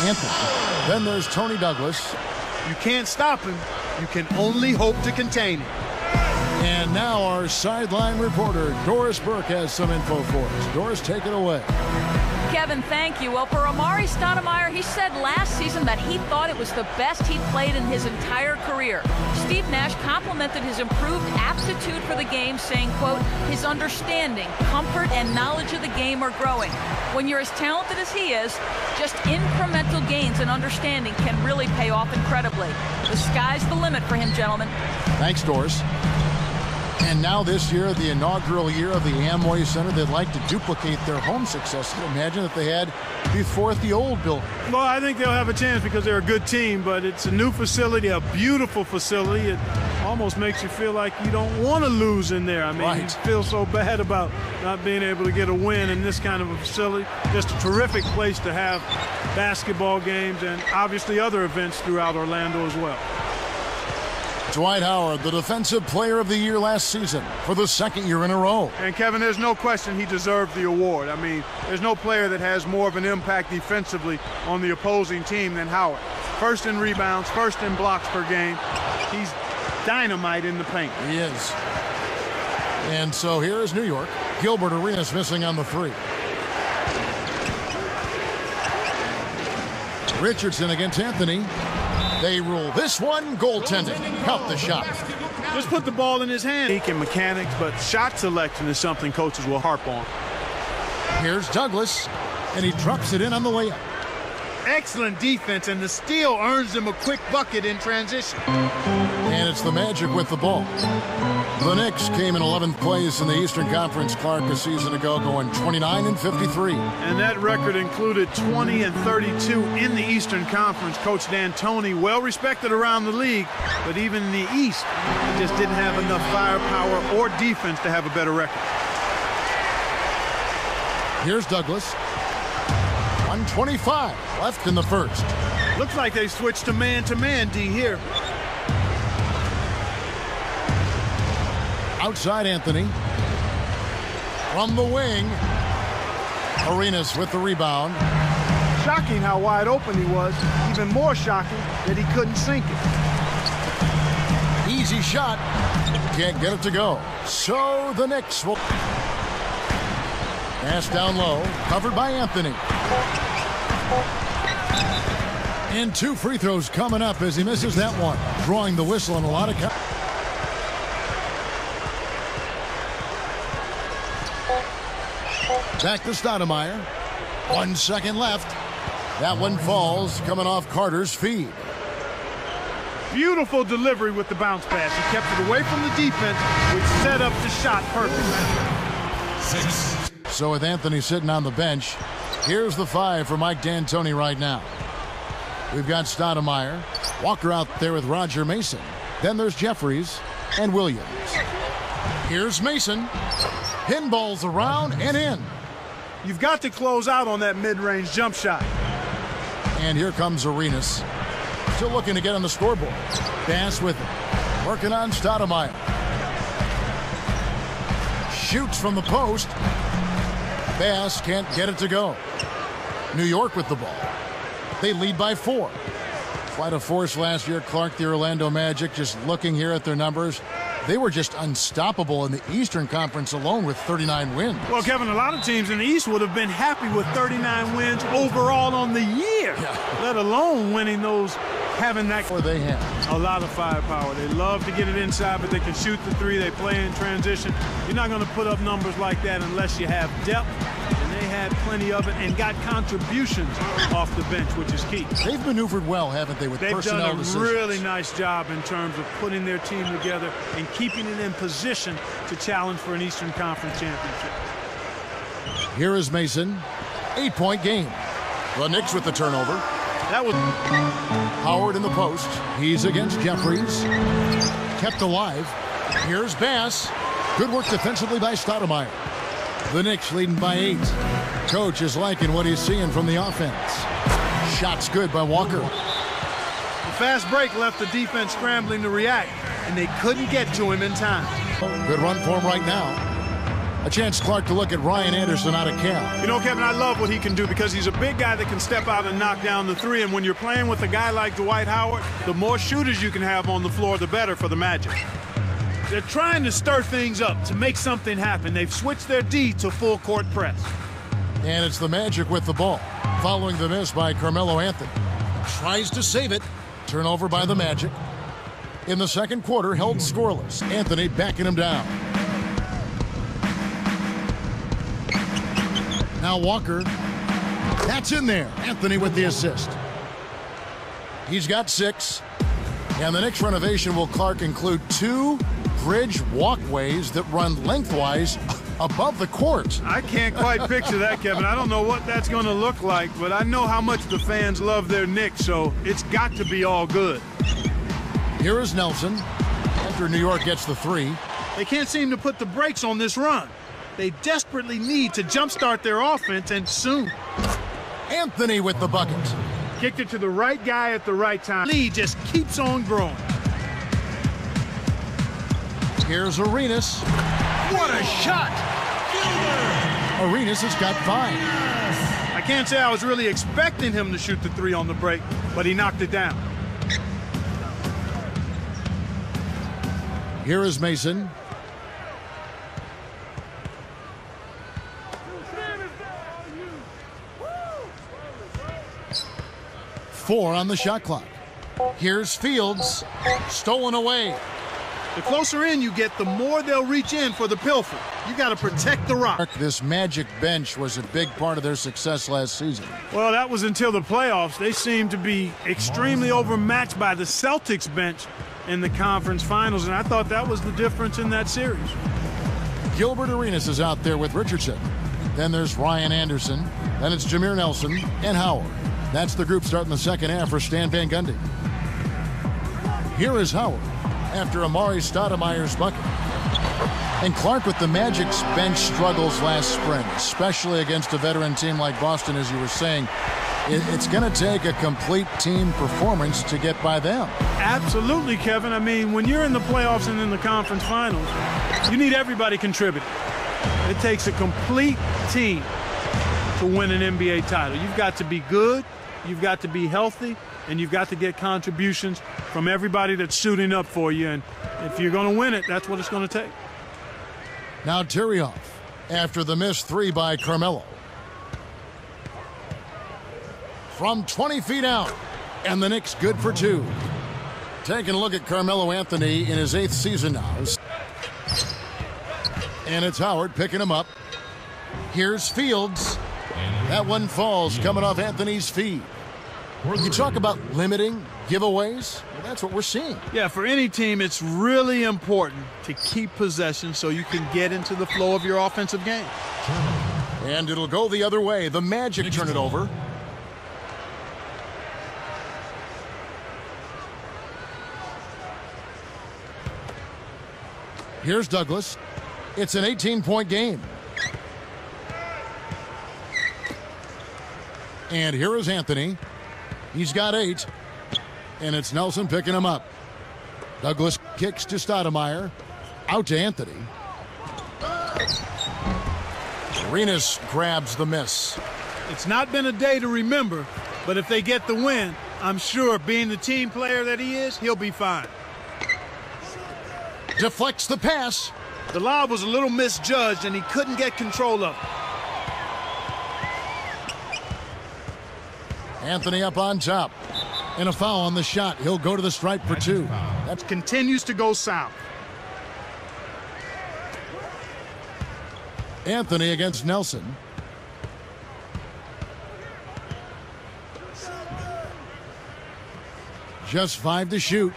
Anthony. Then there's Tony Douglas. You can't stop him. You can only hope to contain him. And now our sideline reporter, Doris Burke, has some info for us. Doris, take it away. Kevin, thank you. Well, for Amari Stoudemire, he said last season that he thought it was the best he'd played in his entire career. Steve Nash complimented his improved aptitude for the game, saying, quote, his understanding, comfort, and knowledge of the game are growing. When you're as talented as he is, just incremental gains and understanding can really pay off incredibly. The sky's the limit for him, gentlemen. Thanks, Doris. And now this year, the inaugural year of the Amway Center, they'd like to duplicate their home successes. Imagine if they had before at the old building. Well, I think they'll have a chance because they're a good team, but it's a new facility, a beautiful facility. It almost makes you feel like you don't want to lose in there. I mean, right. You feel so bad about not being able to get a win in this kind of a facility. Just a terrific place to have basketball games and obviously other events throughout Orlando as well. Dwight Howard, the Defensive Player of the Year last season for the second year in a row. And, Kevin, there's no question he deserved the award. I mean, there's no player that has more of an impact defensively on the opposing team than Howard. First in rebounds, first in blocks per game. He's dynamite in the paint. He is. And so here is New York. Gilbert Arenas missing on the three. Richardson against Anthony. They rule this one goaltending. Count the shot. Just put the ball in his hand. He can mechanics, but shot selection is something coaches will harp on. Here's Douglas, and he trucks it in on the layup. Excellent defense, and the steal earns him a quick bucket in transition. And it's the Magic with the ball. The Knicks came in 11th place in the Eastern Conference, Clark, a season ago, going 29-53. And that record included 20-32 in the Eastern Conference. Coach D'Antoni, well respected around the league, but even in the East, he just didn't have enough firepower or defense to have a better record. Here's Douglas. 1:25 left in the first. Looks like they switched to man-to-man, D, here. Outside Anthony. From the wing. Arenas with the rebound. Shocking how wide open he was. Even more shocking that he couldn't sink it. Easy shot. Can't get it to go. So the Knicks will... Pass down low. Covered by Anthony. And two free throws coming up as he misses that one. Drawing the whistle on a lot of... Back to Stoudemire. 1 second left. That one falls, coming off Carter's feed. Beautiful delivery with the bounce pass. He kept it away from the defense, which set up the shot perfectly. So with Anthony sitting on the bench, here's the five for Mike D'Antoni right now. We've got Stoudemire. Walker out there with Roger Mason. Then there's Jeffries and Williams. Here's Mason. Pinballs around and in. You've got to close out on that mid-range jump shot. And here comes Arenas. Still looking to get on the scoreboard. Bass with it. Working on Stoudemire. Shoots from the post. Bass can't get it to go. New York with the ball. They lead by 4. Quite a force last year, Clark, the Orlando Magic. Just looking here at their numbers, they were just unstoppable in the Eastern Conference alone with 39 wins. Well, Kevin, a lot of teams in the East would have been happy with 39 wins overall on the year, let alone winning those, having that. Or they have a lot of firepower. They love to get it inside, but they can shoot the three. They play in transition. You're not going to put up numbers like that unless you have depth. And they had plenty of it and got contributions off the bench, which is key. They've maneuvered well, haven't they, with personnel decisions? They've done a really nice job in terms of putting their team together and keeping it in position to challenge for an Eastern Conference championship. Here is Mason. 8-point game. The Knicks with the turnover. That was Howard in the post. He's against Jeffries. Kept alive. Here's Bass. Good work defensively by Stoudemire. The Knicks leading by 8. Coach is liking what he's seeing from the offense. Shots good by Walker. The fast break left the defense scrambling to react, and they couldn't get to him in time. Good run for him right now. A chance, Clark, to look at Ryan Anderson out of camp. You know, Kevin, I love what he can do because he's a big guy that can step out and knock down the three. And when you're playing with a guy like Dwight Howard, the more shooters you can have on the floor, the better for the Magic. They're trying to stir things up to make something happen. They've switched their D to full court press. And it's the Magic with the ball, following the miss by Carmelo Anthony. Tries to save it. Turnover by the Magic. In the second quarter, held scoreless. Anthony backing him down. Now Walker. That's in there. Anthony with the assist. He's got 6. And the Knicks renovation will, Clark, include 2 bridge walkways that run lengthwise above the court. I can't quite picture that, Kevin. I don't know what that's going to look like, but I know how much the fans love their Knicks, so it's got to be all good. Here is Nelson after New York gets the 3. They can't seem to put the brakes on this run. They desperately need to jumpstart their offense, and soon. Anthony with the bucket. Kicked it to the right guy at the right time. Lead just keeps on growing. Here's Arenas. What a shot! Arenas has got 5. I can't say I was really expecting him to shoot the 3 on the break, but he knocked it down. Here is Mason. Four on the shot clock. Here's Fields. Stolen away. The closer in you get, the more they'll reach in for the pilfer. You got to protect the rock. This Magic bench was a big part of their success last season. Well, that was until the playoffs. They seemed to be extremely overmatched by the Celtics bench in the conference finals, and I thought that was the difference in that series. Gilbert Arenas is out there with Richardson. Then there's Ryan Anderson. Then it's Jameer Nelson and Howard. That's the group starting the second half for Stan Van Gundy. Here is Howard after Amari Stoudemire's bucket. And Clark, with the Magic's bench struggles last spring, especially against a veteran team like Boston, as you were saying, it's going to take a complete team performance to get by them. Absolutely, Kevin. I mean, when you're in the playoffs and in the conference finals, you need everybody contributing. It takes a complete team to win an NBA title. You've got to be good, you've got to be healthy, and you've got to get contributions from everybody that's suiting up for you. And if you're going to win it, that's what it's going to take. Now Tyrioff after the missed 3 by Carmelo. From 20 feet out, and the Knicks good for 2. Taking a look at Carmelo Anthony in his 8th season now. And it's Howard picking him up. Here's Fields. That one falls coming off Anthony's feet. You talk about limiting giveaways. Well, that's what we're seeing. Yeah, for any team, it's really important to keep possession so you can get into the flow of your offensive game. And it'll go the other way. The Magic turn it over. Here's Douglas. It's an 18-point game. And here is Anthony. He's got 8. And it's Nelson picking him up. Douglas kicks to Stoudemire. Out to Anthony. Arenas grabs the miss. It's not been a day to remember, but if they get the win, I'm sure, being the team player that he is, he'll be fine. Deflects the pass. The lob was a little misjudged, and he couldn't get control of it. Anthony up on top. And a foul on the shot. He'll go to the stripe for 2. That continues to go south. Anthony against Nelson. Just 5 to shoot.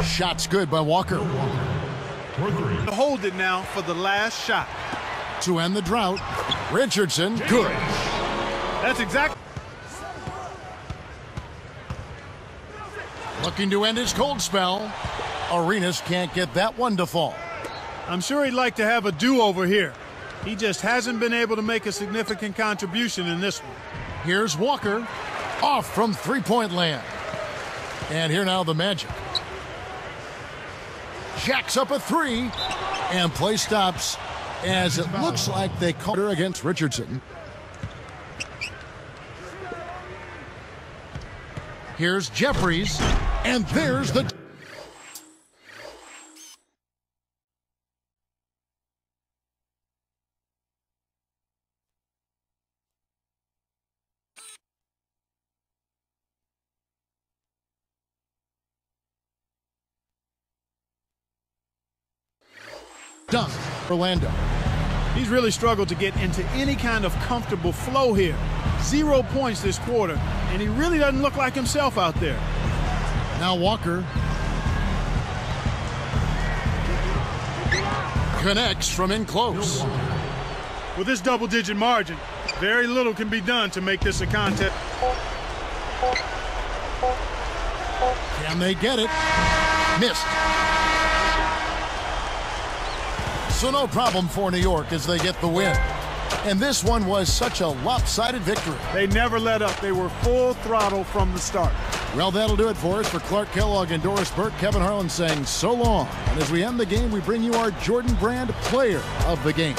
Shot's good by Walker. Hold it now for the last shot. To end the drought, Richardson, good. That's exactly. Looking to end his cold spell. Arenas can't get that one to fall. I'm sure he'd like to have a do-over here. He just hasn't been able to make a significant contribution in this one. Here's Walker. Off from three-point land. And here now the Magic. Jacks up a 3. And play stops as it looks like they caught her against Richardson. Here's Jeffries, and there's the... dunk. Orlando. He's really struggled to get into any kind of comfortable flow here. 0 points this quarter, and he really doesn't look like himself out there. Now Walker connects from in close. With this double-digit margin, very little can be done to make this a contest. Can they get it? Missed. So no problem for New York as they get the win. And this one was such a lopsided victory. They never let up. They were full throttle from the start. Well, that'll do it for us. For Clark Kellogg and Doris Burke, Kevin Harlan saying so long. And as we end the game, we bring you our Jordan Brand Player of the Game.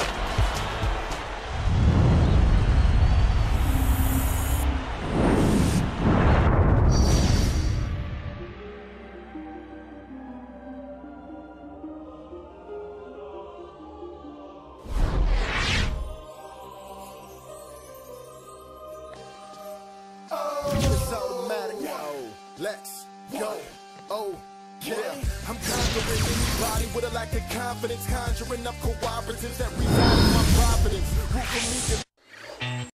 Let's go. Oh, yeah. I'm conquering anybody with a lack of confidence, conjuring up cooperatives that reside in my providence. Root for me.